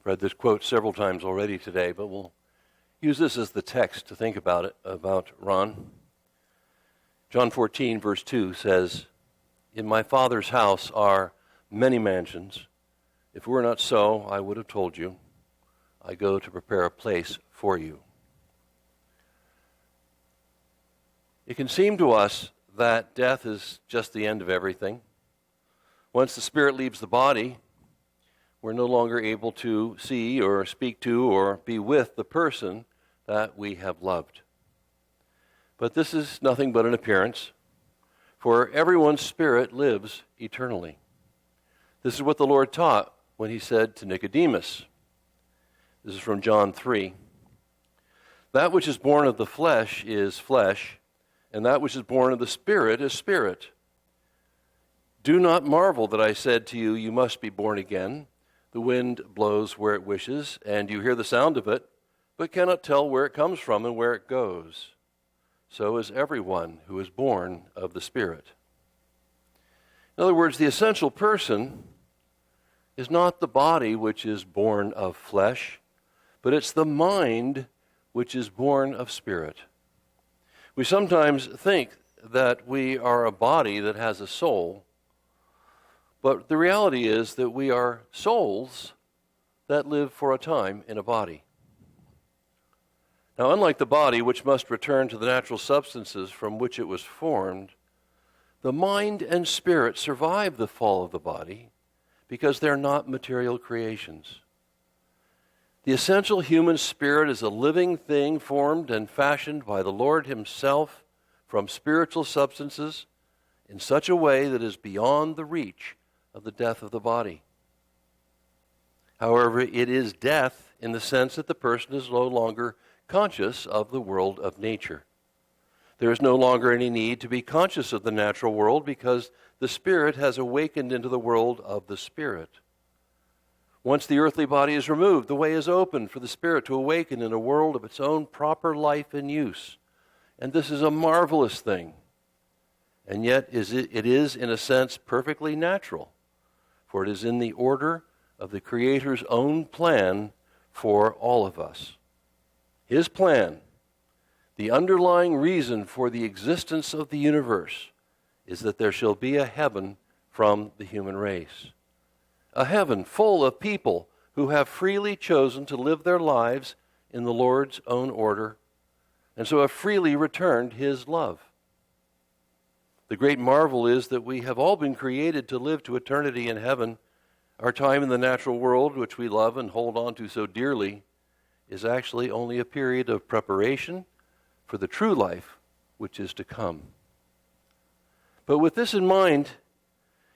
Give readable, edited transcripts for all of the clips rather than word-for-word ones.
read this quote several times already today, but we'll use this as the text to think about it, about Ron. John 14, verse 2 says, "In my Father's house are many mansions. If it were not so, I would have told you. I go to prepare a place for you." It can seem to us that death is just the end of everything. Once the spirit leaves the body, we're no longer able to see or speak to or be with the person that we have loved. But this is nothing but an appearance, for everyone's spirit lives eternally. This is what the Lord taught when he said to Nicodemus. This is from John 3. "That which is born of the flesh is flesh, and that which is born of the Spirit is spirit. Do not marvel that I said to you, you must be born again. The wind blows where it wishes, and you hear the sound of it, but cannot tell where it comes from and where it goes. So is everyone who is born of the Spirit." In other words, the essential person is not the body which is born of flesh, but it's the mind which is born of spirit. We sometimes think that we are a body that has a soul, but the reality is that we are souls that live for a time in a body. Now, unlike the body, which must return to the natural substances from which it was formed, the mind and spirit survive the fall of the body because they're not material creations. The essential human spirit is a living thing formed and fashioned by the Lord himself from spiritual substances in such a way that is beyond the reach of the death of the body. However, it is death in the sense that the person is no longer conscious of the world of nature. There is no longer any need to be conscious of the natural world because the spirit has awakened into the world of the spirit. Once the earthly body is removed, the way is open for the spirit to awaken in a world of its own proper life and use. And this is a marvelous thing. And yet it is, in a sense, perfectly natural, for it is in the order of the Creator's own plan for all of us. His plan, the underlying reason for the existence of the universe, is that there shall be a heaven from the human race. A heaven full of people who have freely chosen to live their lives in the Lord's own order, and so have freely returned his love. The great marvel is that we have all been created to live to eternity in heaven. Our time in the natural world, which we love and hold on to so dearly, is actually only a period of preparation for the true life which is to come. But with this in mind,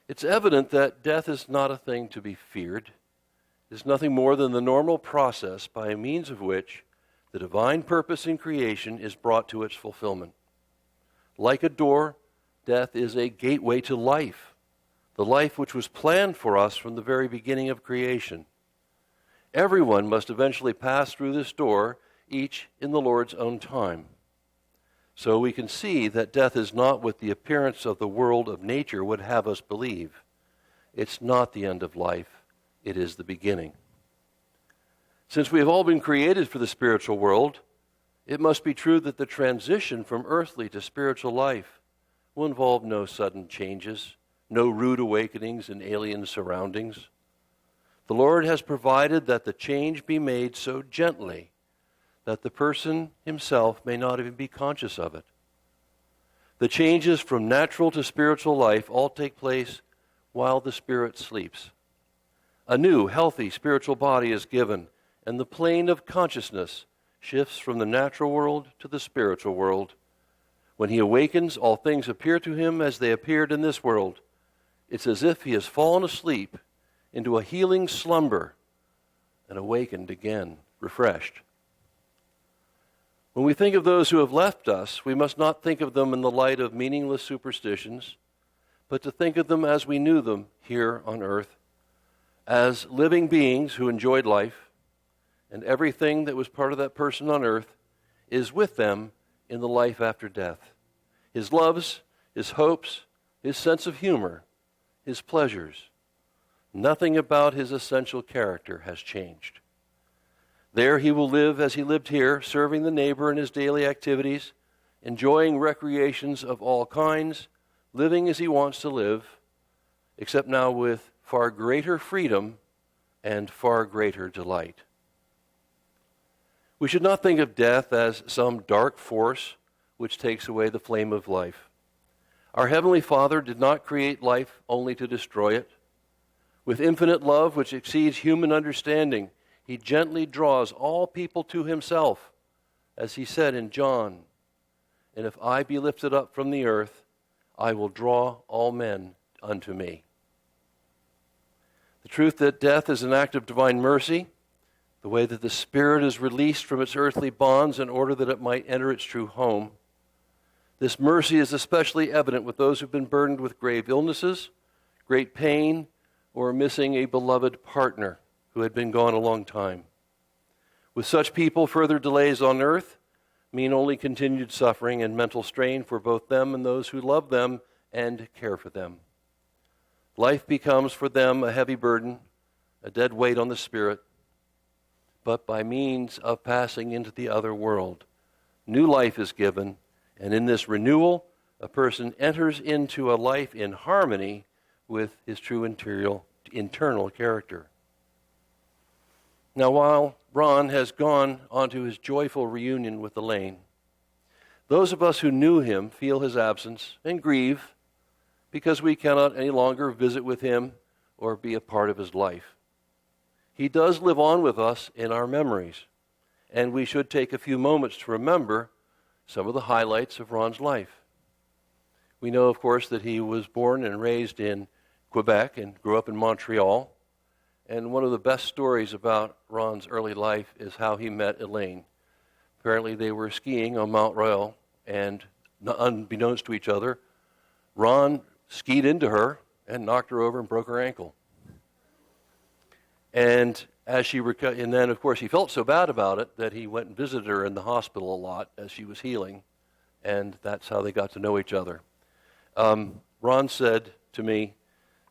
it's evident that death is not a thing to be feared. It is nothing more than the normal process by means of which the divine purpose in creation is brought to its fulfillment. Like a door, death is a gateway to life, the life which was planned for us from the very beginning of creation. Everyone must eventually pass through this door, each in the Lord's own time. So we can see that death is not what the appearance of the world of nature would have us believe. It's not the end of life. It is the beginning. Since we have all been created for the spiritual world, it must be true that the transition from earthly to spiritual life will involve no sudden changes, no rude awakenings in alien surroundings. The Lord has provided that the change be made so gently that the person himself may not even be conscious of it. The changes from natural to spiritual life all take place while the spirit sleeps. A new, healthy spiritual body is given, and the plane of consciousness shifts from the natural world to the spiritual world. When he awakens, all things appear to him as they appeared in this world. It's as if he has fallen asleep into a healing slumber and awakened again, refreshed. When we think of those who have left us, we must not think of them in the light of meaningless superstitions, but to think of them as we knew them here on earth, as living beings who enjoyed life, and everything that was part of that person on earth is with them in the life after death. His loves, his hopes, his sense of humor, his pleasures. Nothing about his essential character has changed. There he will live as he lived here, serving the neighbor in his daily activities, enjoying recreations of all kinds, living as he wants to live, except now with far greater freedom and far greater delight. We should not think of death as some dark force which takes away the flame of life. Our Heavenly Father did not create life only to destroy it. With infinite love which exceeds human understanding, he gently draws all people to himself, as he said in John, "And if I be lifted up from the earth, I will draw all men unto me." The truth that death is an act of divine mercy, the way that the spirit is released from its earthly bonds in order that it might enter its true home. This mercy is especially evident with those who've been burdened with grave illnesses, great pain, or missing a beloved partner who had been gone a long time. With such people, further delays on earth mean only continued suffering and mental strain for both them and those who love them and care for them. Life becomes for them a heavy burden, a dead weight on the spirit. But by means of passing into the other world, new life is given, and in this renewal, a person enters into a life in harmony with his true internal character. Now, while Ron has gone on to his joyful reunion with Elaine, those of us who knew him feel his absence and grieve because we cannot any longer visit with him or be a part of his life. He does live on with us in our memories, and we should take a few moments to remember some of the highlights of Ron's life. We know, of course, that he was born and raised in Quebec and grew up in Montreal. And one of the best stories about Ron's early life is how he met Elaine. Apparently they were skiing on Mount Royal, and unbeknownst to each other, Ron skied into her and knocked her over and broke her ankle. And and then, of course, he felt so bad about it that he went and visited her in the hospital a lot as she was healing, and that's how they got to know each other. Ron said to me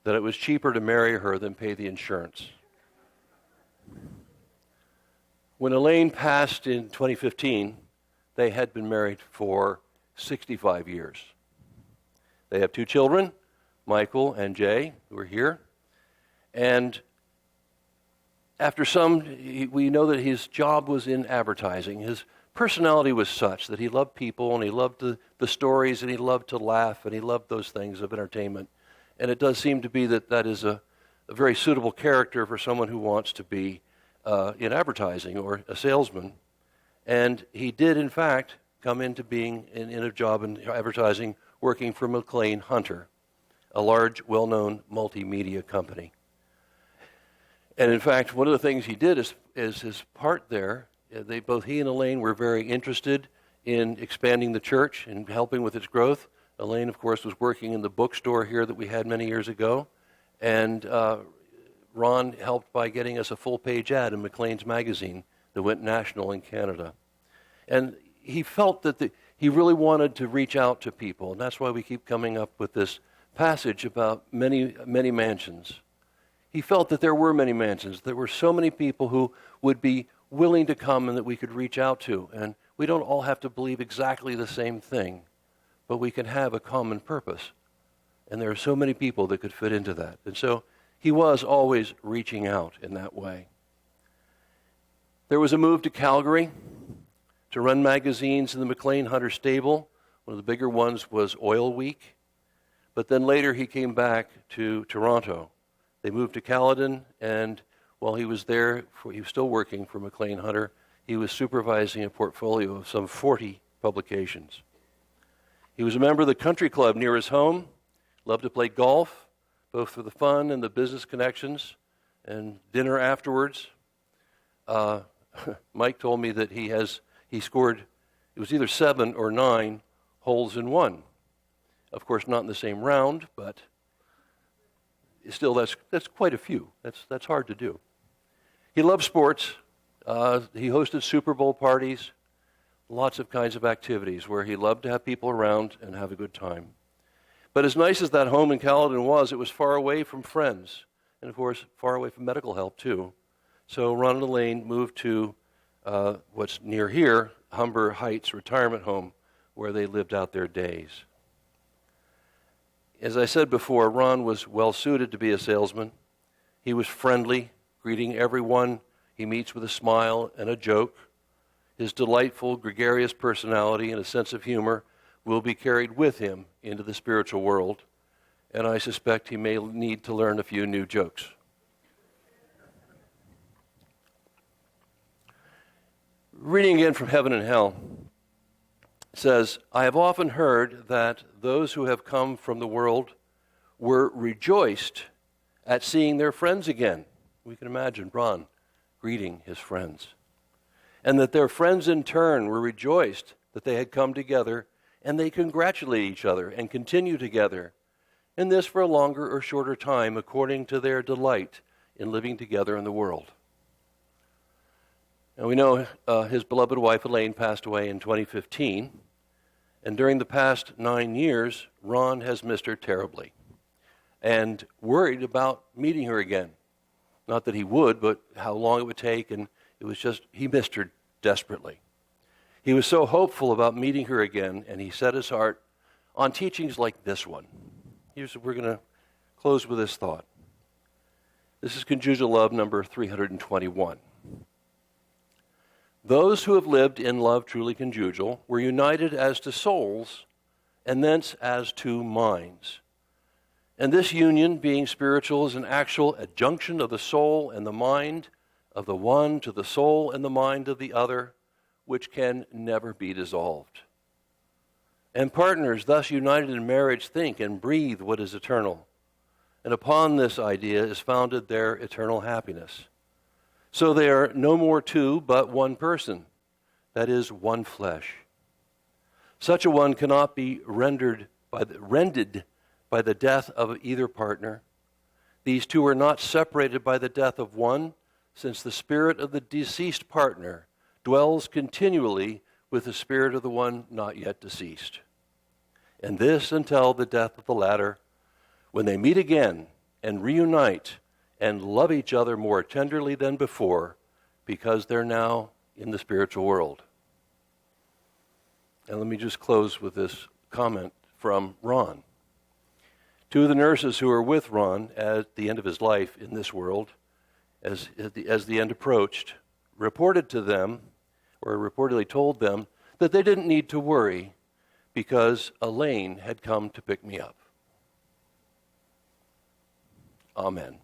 that it was cheaper to marry her than pay the insurance. When Elaine passed in 2015, they had been married for 65 years. They have 2 children, Michael and Jay, who are here. And after we know that his job was in advertising. His personality was such that he loved people, and he loved the stories, and he loved to laugh, and he loved those things of entertainment. And it does seem to be that is a very suitable character for someone who wants to be in advertising or a salesman. And he did, in fact, come into being in a job in advertising working for McLean Hunter, a large, well-known multimedia company. And in fact, one of the things he did is his part there, both he and Elaine were very interested in expanding the church and helping with its growth. Elaine, of course, was working in the bookstore here that we had many years ago. And Ron helped by getting us a full-page ad in Maclean's magazine that went national in Canada. And he felt that he really wanted to reach out to people, and that's why we keep coming up with this passage about many, many mansions. He felt that there were many mansions. There were so many people who would be willing to come and that we could reach out to. And we don't all have to believe exactly the same thing, but we can have a common purpose. And there are so many people that could fit into that. And so he was always reaching out in that way. There was a move to Calgary to run magazines in the McLean Hunter stable. One of the bigger ones was Oil Week. But then later he came back to Toronto. They moved to Caledon, and while he was there, he was still working for McLean Hunter. He was supervising a portfolio of some 40 publications. He was a member of the country club near his home, loved to play golf, both for the fun and the business connections, and dinner afterwards. Mike told me that he scored, it was either 7 or 9 holes in one. Of course, not in the same round, but still, that's quite a few. That's hard to do. He loved sports. He hosted Super Bowl parties, lots of kinds of activities where he loved to have people around and have a good time. But as nice as that home in Caledon was, it was far away from friends and of course, far away from medical help too. So Ron and Elaine moved to what's near here, Humber Heights Retirement Home, where they lived out their days. As I said before, Ron was well suited to be a salesman. He was friendly, greeting everyone he meets with a smile and a joke. His delightful, gregarious personality and a sense of humor will be carried with him into the spiritual world, and I suspect he may need to learn a few new jokes. Reading again from Heaven and Hell, it says, I have often heard that those who have come from the world were rejoiced at seeing their friends again. We can imagine Ron greeting his friends. And that their friends in turn were rejoiced that they had come together, and they congratulate each other and continue together, and this for a longer or shorter time according to their delight in living together in the world. And we know his beloved wife Elaine passed away in 2015, and during the past 9 years, Ron has missed her terribly and worried about meeting her again. Not that he would, but how long it would take, and it was just, he missed her desperately. He was so hopeful about meeting her again, and he set his heart on teachings like this one. We're going to close with this thought. This is Conjugal Love number 321. Those who have lived in love truly conjugal were united as to souls, and thence as to minds. And this union, being spiritual, is an actual adjunction of the soul and the mind of the one to the soul and the mind of the other, which can never be dissolved. And partners thus united in marriage think and breathe what is eternal. And upon this idea is founded their eternal happiness. So they are no more two, but one person, that is, one flesh. Such a one cannot be rended by the death of either partner. These two are not separated by the death of one, since the spirit of the deceased partner dwells continually with the spirit of the one not yet deceased. And this until the death of the latter, when they meet again and reunite and love each other more tenderly than before, because they're now in the spiritual world. And let me just close with this comment from Ron. Two of the nurses who were with Ron at the end of his life in this world, as the end approached, reported to them, or reportedly told them, that they didn't need to worry because Elaine had come to pick me up. Amen.